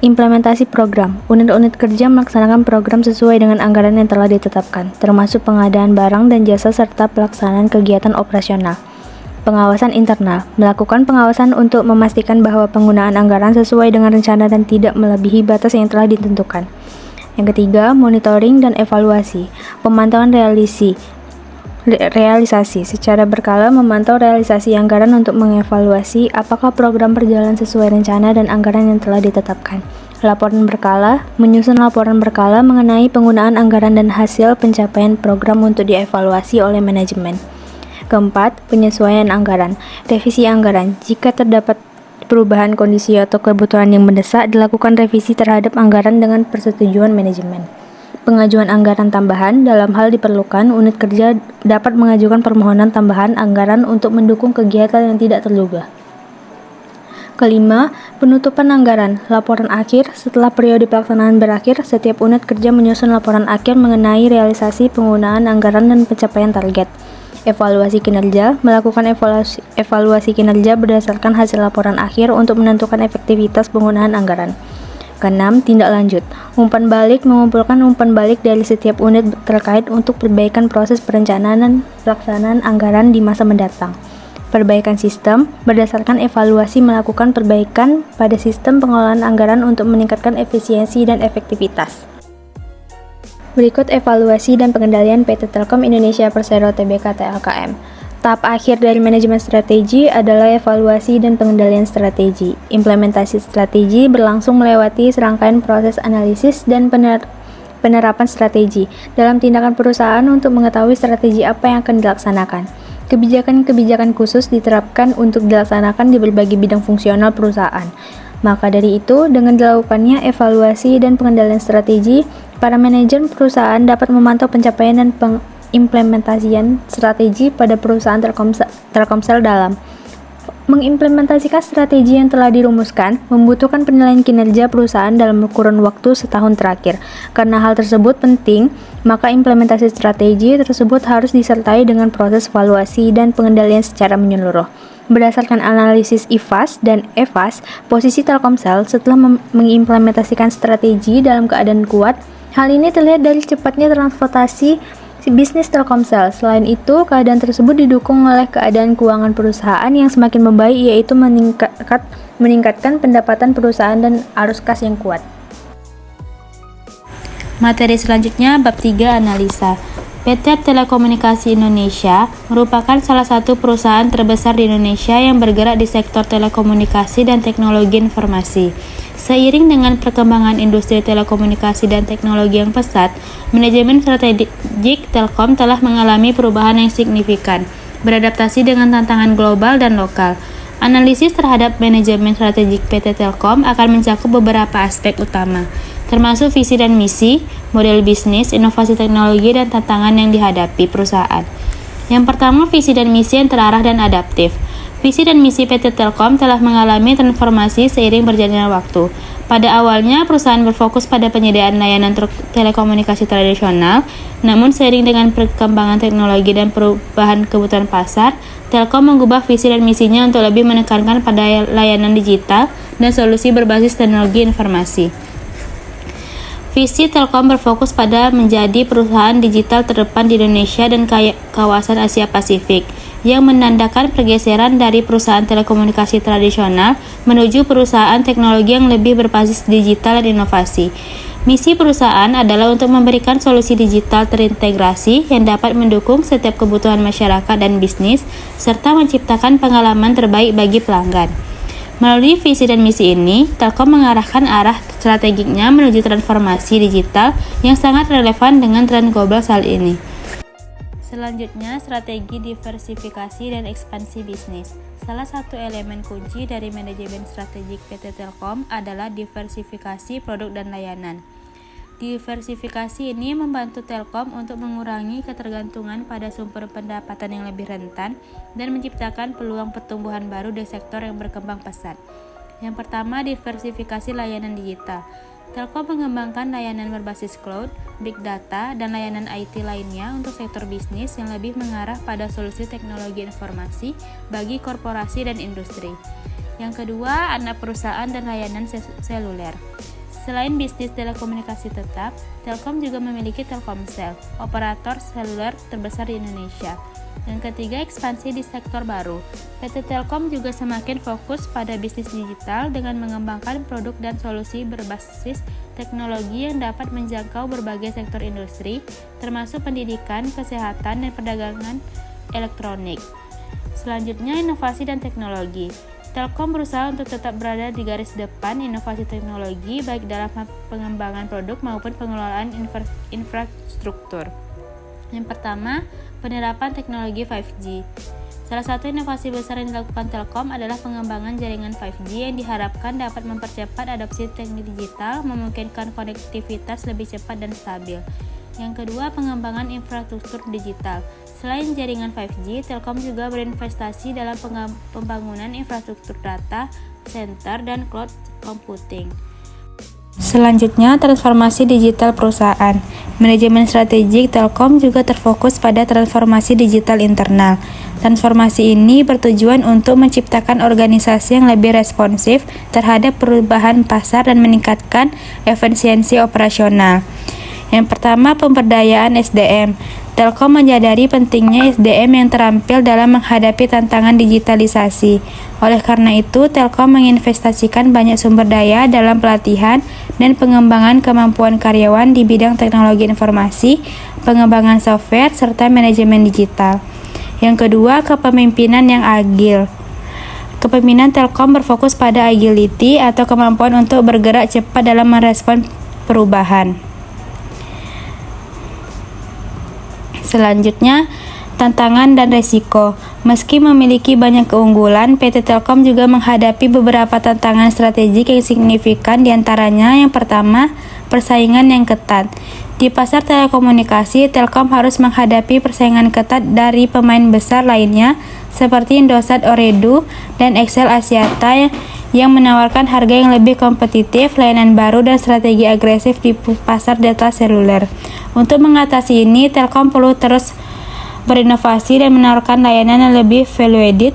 Implementasi program. Unit-unit kerja melaksanakan program sesuai dengan anggaran yang telah ditetapkan, termasuk pengadaan barang dan jasa serta pelaksanaan kegiatan operasional. Pengawasan internal. Melakukan pengawasan untuk memastikan bahwa penggunaan anggaran sesuai dengan rencana dan tidak melebihi batas yang telah ditentukan. Yang ketiga, monitoring dan evaluasi. Pemantauan realisasi. Secara berkala memantau realisasi anggaran untuk mengevaluasi apakah program berjalan sesuai rencana dan anggaran yang telah ditetapkan. Laporan berkala, menyusun laporan berkala mengenai penggunaan anggaran dan hasil pencapaian program untuk dievaluasi oleh manajemen. Keempat, penyesuaian anggaran. Revisi anggaran. Jika terdapat perubahan kondisi atau kebutuhan yang mendesak, dilakukan revisi terhadap anggaran dengan persetujuan manajemen. Pengajuan anggaran tambahan. Dalam hal diperlukan, unit kerja dapat mengajukan permohonan tambahan anggaran untuk mendukung kegiatan yang tidak terduga. Kelima, penutupan anggaran. Laporan akhir. Setelah periode pelaksanaan berakhir, setiap unit kerja menyusun laporan akhir mengenai realisasi penggunaan anggaran dan pencapaian target. Evaluasi kinerja. Melakukan evaluasi kinerja berdasarkan hasil laporan akhir untuk menentukan efektivitas penggunaan anggaran. Keenam, tindak lanjut. Umpan balik. Mengumpulkan umpan balik dari setiap unit terkait untuk perbaikan proses perencanaan dan pelaksanaan anggaran di masa mendatang. Perbaikan sistem. Berdasarkan evaluasi, melakukan perbaikan pada sistem pengelolaan anggaran untuk meningkatkan efisiensi dan efektivitas. Berikut evaluasi dan pengendalian PT Telkom Indonesia Persero Tbk TLKM. Tahap akhir dari manajemen strategi adalah evaluasi dan pengendalian strategi. Implementasi strategi berlangsung melewati serangkaian proses analisis dan penerapan strategi dalam tindakan perusahaan untuk mengetahui strategi apa yang akan dilaksanakan. Kebijakan-kebijakan khusus diterapkan untuk dilaksanakan di berbagai bidang fungsional perusahaan. Maka dari itu, dengan dilakukannya evaluasi dan pengendalian strategi, para manajer perusahaan dapat memantau pencapaian dan pengimplementasian strategi pada perusahaan Telkomsel dalam mengimplementasikan strategi yang telah dirumuskan membutuhkan penilaian kinerja perusahaan dalam kurun waktu setahun terakhir. Karena hal tersebut penting, maka implementasi strategi tersebut harus disertai dengan proses evaluasi dan pengendalian secara menyeluruh. Berdasarkan analisis IFAS dan EFAS, posisi Telkomsel setelah mengimplementasikan strategi dalam keadaan kuat. Hal ini terlihat dari cepatnya transformasi bisnis Telkomsel. Selain itu, keadaan tersebut didukung oleh keadaan keuangan perusahaan yang semakin membaik, yaitu meningkatkan pendapatan perusahaan dan arus kas yang kuat. Materi selanjutnya, bab 3 analisa. PT Telekomunikasi Indonesia merupakan salah satu perusahaan terbesar di Indonesia yang bergerak di sektor telekomunikasi dan teknologi informasi. Seiring dengan perkembangan industri telekomunikasi dan teknologi yang pesat, manajemen strategik Telkom telah mengalami perubahan yang signifikan, beradaptasi dengan tantangan global dan lokal. Analisis terhadap manajemen strategik PT Telkom akan mencakup beberapa aspek utama, termasuk visi dan misi, model bisnis, inovasi teknologi, dan tantangan yang dihadapi perusahaan. Yang pertama, visi dan misi yang terarah dan adaptif. Visi dan misi PT Telkom telah mengalami transformasi seiring berjalannya waktu. Pada awalnya, perusahaan berfokus pada penyediaan layanan telekomunikasi tradisional, namun seiring dengan perkembangan teknologi dan perubahan kebutuhan pasar, Telkom mengubah visi dan misinya untuk lebih menekankan pada layanan digital dan solusi berbasis teknologi informasi. Visi Telkom berfokus pada menjadi perusahaan digital terdepan di Indonesia dan kawasan Asia Pasifik, yang menandakan pergeseran dari perusahaan telekomunikasi tradisional menuju perusahaan teknologi yang lebih berbasis digital dan inovasi. Misi perusahaan adalah untuk memberikan solusi digital terintegrasi yang dapat mendukung setiap kebutuhan masyarakat dan bisnis, serta menciptakan pengalaman terbaik bagi pelanggan. Melalui visi dan misi ini, Telkom mengarahkan arah strategiknya menuju transformasi digital yang sangat relevan dengan tren global saat ini. Selanjutnya, strategi diversifikasi dan ekspansi bisnis. Salah satu elemen kunci dari manajemen strategik PT Telkom adalah diversifikasi produk dan layanan. Diversifikasi ini membantu Telkom untuk mengurangi ketergantungan pada sumber pendapatan yang lebih rentan dan menciptakan peluang pertumbuhan baru di sektor yang berkembang pesat. Yang pertama, diversifikasi layanan digital. Telkom mengembangkan layanan berbasis cloud, big data, dan layanan IT lainnya untuk sektor bisnis yang lebih mengarah pada solusi teknologi informasi bagi korporasi dan industri. Yang kedua, anak perusahaan dan layanan seluler. Selain bisnis telekomunikasi tetap, Telkom juga memiliki Telkomsel, operator seluler terbesar di Indonesia. Yang ketiga, ekspansi di sektor baru. PT Telkom juga semakin fokus pada bisnis digital dengan mengembangkan produk dan solusi berbasis teknologi yang dapat menjangkau berbagai sektor industri, termasuk pendidikan, kesehatan, dan perdagangan elektronik. Selanjutnya, inovasi dan teknologi. Telkom berusaha untuk tetap berada di garis depan inovasi teknologi baik dalam pengembangan produk maupun pengelolaan infrastruktur. Yang pertama, penerapan teknologi 5G. Salah satu inovasi besar yang dilakukan Telkom adalah pengembangan jaringan 5G yang diharapkan dapat mempercepat adopsi teknik digital, memungkinkan konektivitas lebih cepat dan stabil. Yang kedua, pengembangan infrastruktur digital. Selain jaringan 5G, Telkom juga berinvestasi dalam pembangunan infrastruktur data center dan cloud computing. Selanjutnya, transformasi digital perusahaan. Manajemen strategik Telkom juga terfokus pada transformasi digital internal. Transformasi ini bertujuan untuk menciptakan organisasi yang lebih responsif terhadap perubahan pasar dan meningkatkan efisiensi operasional. Yang pertama, pemberdayaan SDM. Telkom menyadari pentingnya SDM yang terampil dalam menghadapi tantangan digitalisasi. Oleh karena itu, Telkom menginvestasikan banyak sumber daya dalam pelatihan dan pengembangan kemampuan karyawan di bidang teknologi informasi, pengembangan software, serta manajemen digital. Yang kedua, kepemimpinan yang agil. Kepemimpinan Telkom berfokus pada agility atau kemampuan untuk bergerak cepat dalam merespon perubahan. Selanjutnya, tantangan dan resiko. Meski memiliki banyak keunggulan, PT Telkom juga menghadapi beberapa tantangan strategik yang signifikan, diantaranya yang pertama, persaingan yang ketat. Di pasar telekomunikasi, Telkom harus menghadapi persaingan ketat dari pemain besar lainnya seperti Indosat Ooredoo dan XL Axiata yang menawarkan harga yang lebih kompetitif, layanan baru, dan strategi agresif di pasar data seluler. Untuk mengatasi ini, Telkom perlu terus berinovasi dan menawarkan layanan yang lebih value-added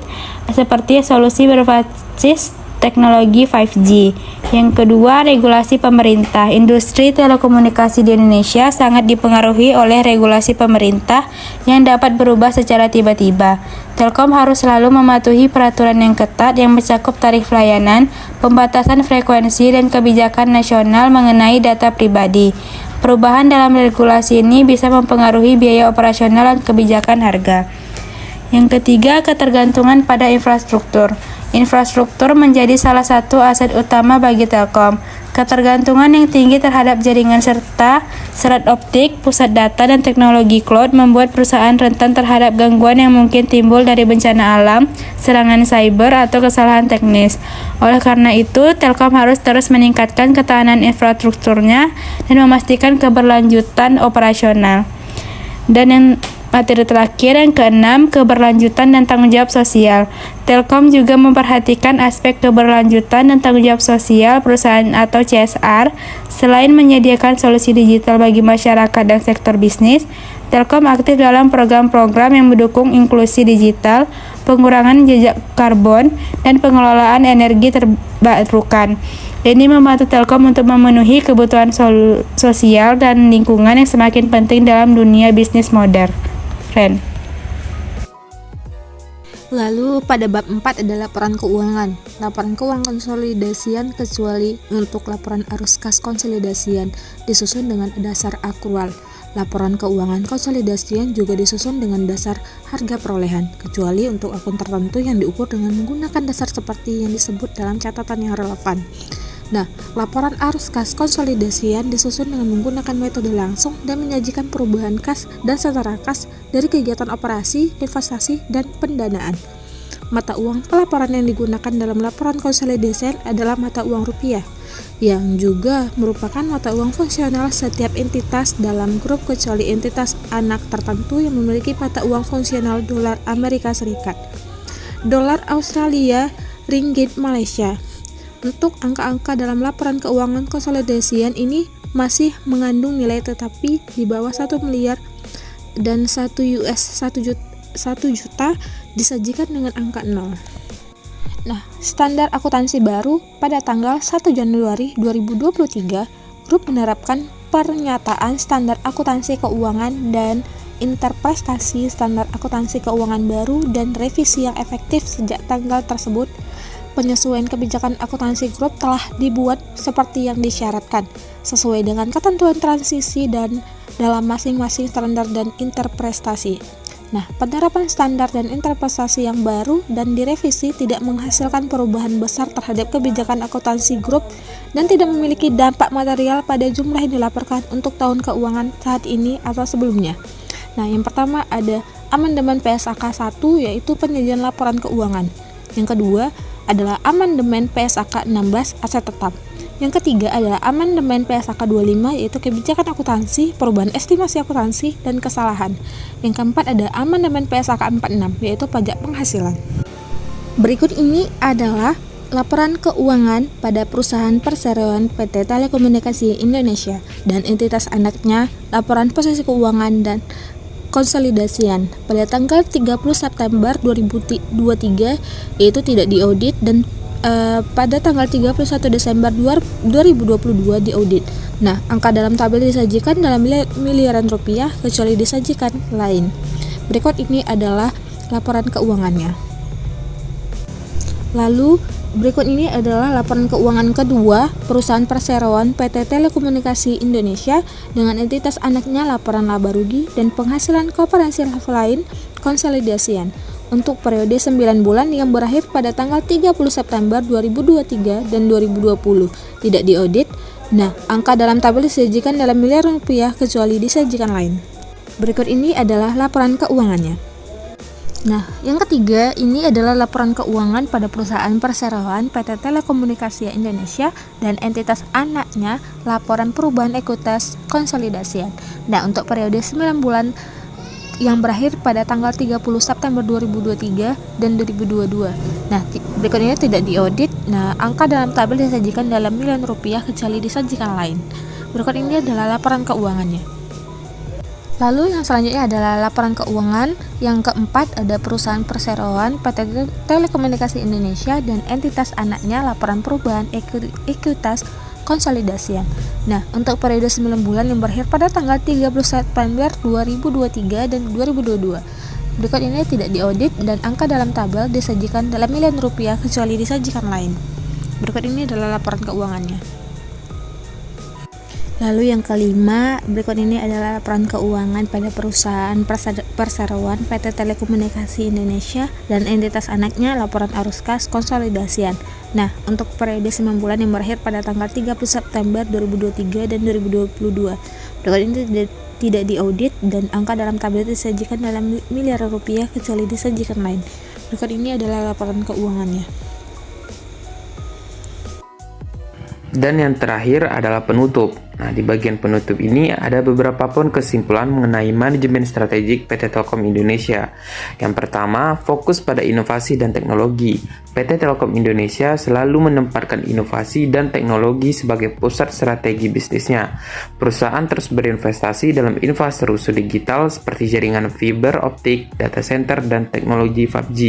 seperti solusi berbasis teknologi 5G. Yang kedua, regulasi pemerintah. Industri telekomunikasi di Indonesia sangat dipengaruhi oleh regulasi pemerintah yang dapat berubah secara tiba-tiba. Telkom harus selalu mematuhi peraturan yang ketat yang mencakup tarif layanan, pembatasan frekuensi, dan kebijakan nasional mengenai data pribadi. Perubahan dalam regulasi ini bisa mempengaruhi biaya operasional dan kebijakan harga. Yang ketiga, ketergantungan pada infrastruktur. Infrastruktur menjadi salah satu aset utama bagi Telkom. Ketergantungan yang tinggi terhadap jaringan serta serat optik, pusat data, dan teknologi cloud membuat perusahaan rentan terhadap gangguan yang mungkin timbul dari bencana alam, serangan cyber, atau kesalahan teknis. Oleh karena itu, Telkom harus terus meningkatkan ketahanan infrastrukturnya dan memastikan keberlanjutan operasional. Dan yang materi terakhir, yang keenam, keberlanjutan dan tanggung jawab sosial. Telkom juga memperhatikan aspek keberlanjutan dan tanggung jawab sosial perusahaan atau CSR. Selain menyediakan solusi digital bagi masyarakat dan sektor bisnis, Telkom aktif dalam program-program yang mendukung inklusi digital, pengurangan jejak karbon, dan pengelolaan energi terbarukan. Ini membantu Telkom untuk memenuhi kebutuhan sosial dan lingkungan yang semakin penting dalam dunia bisnis modern. Lalu pada bab 4 ada laporan keuangan. Laporan keuangan konsolidasian kecuali untuk laporan arus kas konsolidasian disusun dengan dasar akrual. Laporan keuangan konsolidasian juga disusun dengan dasar harga perolehan, kecuali untuk akun tertentu yang diukur dengan menggunakan dasar seperti yang disebut dalam catatan yang relevan. Nah, laporan arus kas konsolidasian disusun dengan menggunakan metode langsung dan menyajikan perubahan kas dan setara kas dari kegiatan operasi, investasi, dan pendanaan. Mata uang pelaporan yang digunakan dalam laporan konsolidasian adalah mata uang rupiah, yang juga merupakan mata uang fungsional setiap entitas dalam grup kecuali entitas anak tertentu yang memiliki mata uang fungsional dolar Amerika Serikat, dolar Australia, ringgit Malaysia. Untuk angka-angka dalam laporan keuangan konsolidasian ini masih mengandung nilai tetapi di bawah 1 miliar dan 1 juta disajikan dengan angka 0. Nah, standar akuntansi baru pada tanggal 1 Januari 2023, grup menerapkan pernyataan standar akuntansi keuangan dan interpretasi standar akuntansi keuangan baru dan revisi yang efektif sejak tanggal tersebut. Penyesuaian kebijakan akuntansi grup telah dibuat seperti yang disyaratkan, sesuai dengan ketentuan transisi dan dalam masing-masing standar dan interpretasi. Nah, penerapan standar dan interpretasi yang baru dan direvisi tidak menghasilkan perubahan besar terhadap kebijakan akuntansi grup dan tidak memiliki dampak material pada jumlah yang dilaporkan untuk tahun keuangan saat ini atau sebelumnya. Nah, yang pertama ada amandemen PSAK 1 yaitu penyajian laporan keuangan. Yang kedua adalah amandemen PSAK 16 aset tetap. Yang ketiga adalah amandemen PSAK 25 yaitu kebijakan akuntansi, perubahan estimasi akuntansi, dan kesalahan. Yang keempat ada amandemen PSAK 46 yaitu pajak penghasilan. Berikut ini adalah laporan keuangan pada perusahaan perseroan PT Telekomunikasi Indonesia dan entitas anaknya, laporan posisi keuangan dan konsolidasian pada tanggal 30 September 2023 yaitu tidak diaudit dan pada tanggal 31 Desember 2022 diaudit. Nah, angka dalam tabel disajikan dalam miliaran rupiah kecuali disajikan lain. Berikut ini adalah laporan keuangannya. Lalu, berikut ini adalah laporan keuangan kedua perusahaan perseroan PT Telekomunikasi Indonesia dengan entitas anaknya, laporan laba rugi dan penghasilan kooperatif lain konsolidasian untuk periode 9 bulan yang berakhir pada tanggal 30 September 2023 dan 2020 tidak diaudit. Nah, angka dalam tabel disajikan dalam miliar rupiah kecuali disajikan lain. Berikut ini adalah laporan keuangannya. Nah, yang ketiga ini adalah laporan keuangan pada perusahaan perseroan PT Telekomunikasi Indonesia dan entitas anaknya, laporan perubahan ekuitas konsolidasian. Nah, untuk periode 9 bulan yang berakhir pada tanggal 30 September 2023 dan 2022. Nah, berikut ini tidak diaudit. Nah, angka dalam tabel disajikan dalam miliar rupiah kecuali disajikan lain. Berikut ini adalah laporan keuangannya. Lalu yang selanjutnya adalah laporan keuangan. Yang keempat ada perusahaan perseroan PT Telekomunikasi Indonesia dan entitas anaknya, laporan perubahan ekuitas konsolidasian. Nah, untuk periode 9 bulan yang berakhir pada tanggal 30 September 2023 dan 2022. Berikut ini tidak diaudit dan angka dalam tabel disajikan dalam miliar rupiah kecuali disajikan lain. Berikut ini adalah laporan keuangannya. Lalu yang kelima, berikut ini adalah laporan keuangan pada perusahaan perseroan PT Telekomunikasi Indonesia dan entitas anaknya, laporan arus kas konsolidasian. Nah, untuk periode 9 bulan yang berakhir pada tanggal 30 September 2023 dan 2022. Berikut ini tidak diaudit dan angka dalam tabel disajikan dalam miliar rupiah kecuali disajikan lain. Berikut ini adalah laporan keuangannya. Dan yang terakhir adalah penutup. Nah, di bagian penutup ini ada beberapa poin kesimpulan mengenai manajemen strategik PT Telkom Indonesia. Yang pertama, fokus pada inovasi dan teknologi. PT Telkom Indonesia selalu menempatkan inovasi dan teknologi sebagai pusat strategi bisnisnya. Perusahaan terus berinvestasi dalam infrastruktur digital seperti jaringan fiber optik, data center, dan teknologi 5G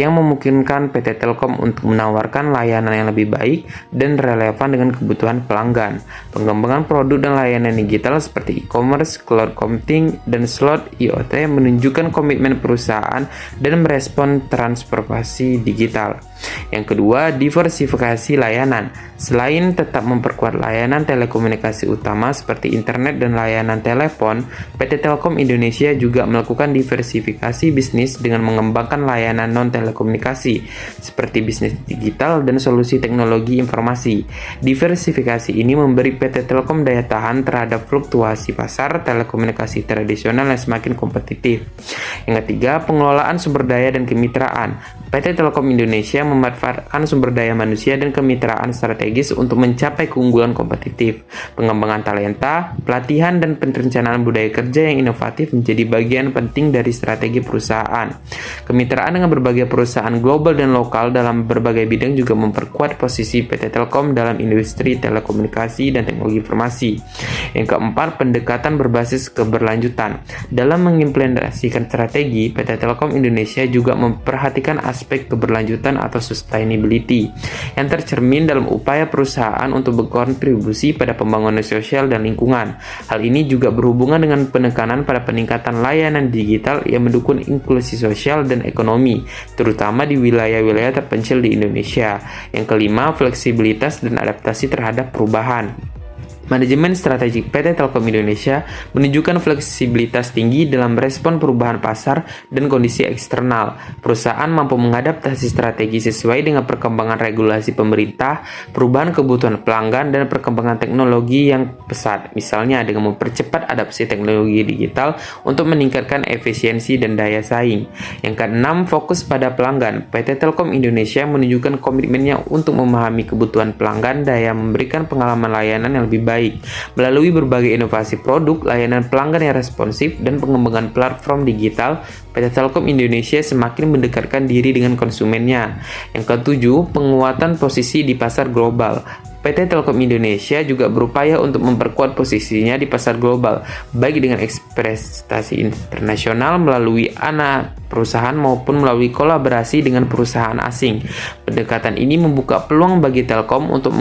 yang memungkinkan PT Telkom untuk menawarkan layanan yang lebih baik dan relevan dengan kebutuhan pelanggan. Pengembangan produk dan layanan digital seperti e-commerce, cloud computing, dan slot IoT menunjukkan komitmen perusahaan dan merespon transformasi digital. Yang kedua, diversifikasi layanan. Selain tetap memperkuat layanan telekomunikasi utama seperti internet dan layanan telepon, PT Telkom Indonesia juga melakukan diversifikasi bisnis dengan mengembangkan layanan non-telekomunikasi seperti bisnis digital dan solusi teknologi informasi. Diversifikasi ini memberi PT Telkom daya tahan terhadap fluktuasi pasar telekomunikasi tradisional yang semakin kompetitif. Yang ketiga, pengelolaan sumber daya dan kemitraan. PT Telkom Indonesia memanfaatkan sumber daya manusia dan kemitraan strategis untuk mencapai keunggulan kompetitif. Pengembangan talenta, pelatihan, dan perencanaan budaya kerja yang inovatif menjadi bagian penting dari strategi perusahaan. Kemitraan dengan berbagai perusahaan global dan lokal dalam berbagai bidang juga memperkuat posisi PT Telkom dalam industri telekomunikasi dan teknologi informasi. Yang keempat, pendekatan berbasis keberlanjutan. Dalam mengimplementasikan strategi, PT Telkom Indonesia juga memperhatikan aspek keberlanjutan atau sustainability yang tercermin dalam upaya perusahaan untuk berkontribusi pada pembangunan sosial dan lingkungan. Hal ini juga berhubungan dengan penekanan pada peningkatan layanan digital yang mendukung inklusi sosial dan ekonomi, terutama di wilayah-wilayah terpencil di Indonesia. Yang kelima, fleksibilitas dan adaptasi terhadap perubahan. Manajemen strategik PT Telkom Indonesia menunjukkan fleksibilitas tinggi dalam respon perubahan pasar dan kondisi eksternal. Perusahaan mampu mengadaptasi strategi sesuai dengan perkembangan regulasi pemerintah, perubahan kebutuhan pelanggan, dan perkembangan teknologi yang pesat. Misalnya dengan mempercepat adopsi teknologi digital untuk meningkatkan efisiensi dan daya saing. Yang keenam, fokus pada pelanggan. PT Telkom Indonesia menunjukkan komitmennya untuk memahami kebutuhan pelanggan dan memberikan pengalaman layanan yang lebih baik melalui berbagai inovasi produk, layanan pelanggan yang responsif, dan pengembangan platform digital. PT Telkom Indonesia semakin mendekatkan diri dengan konsumennya. Yang ketujuh, penguatan posisi di pasar global. PT Telkom Indonesia juga berupaya untuk memperkuat posisinya di pasar global, baik dengan ekspresi internasional melalui anak perusahaan maupun melalui kolaborasi dengan perusahaan asing. Pendekatan ini membuka peluang bagi Telkom untuk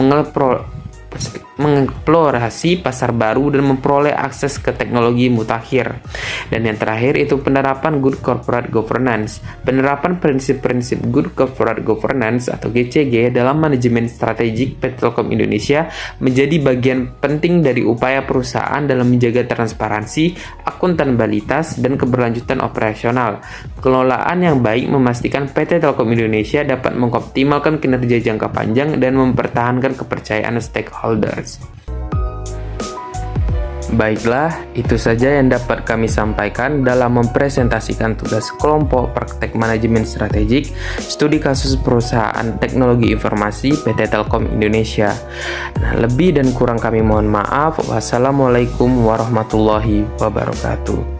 mengeksplorasi pasar baru dan memperoleh akses ke teknologi mutakhir. Dan yang terakhir itu penerapan Good Corporate Governance. Penerapan prinsip-prinsip Good Corporate Governance atau GCG dalam manajemen strategik PT Telkom Indonesia menjadi bagian penting dari upaya perusahaan dalam menjaga transparansi, akuntabilitas, dan keberlanjutan operasional. Pengelolaan yang baik memastikan PT Telkom Indonesia dapat mengoptimalkan kinerja jangka panjang dan mempertahankan kepercayaan stakeholders. Baiklah, itu saja yang dapat kami sampaikan dalam mempresentasikan tugas kelompok praktek manajemen strategik studi kasus perusahaan teknologi informasi PT Telkom Indonesia. Nah, lebih dan kurang kami mohon maaf. Wassalamualaikum warahmatullahi wabarakatuh.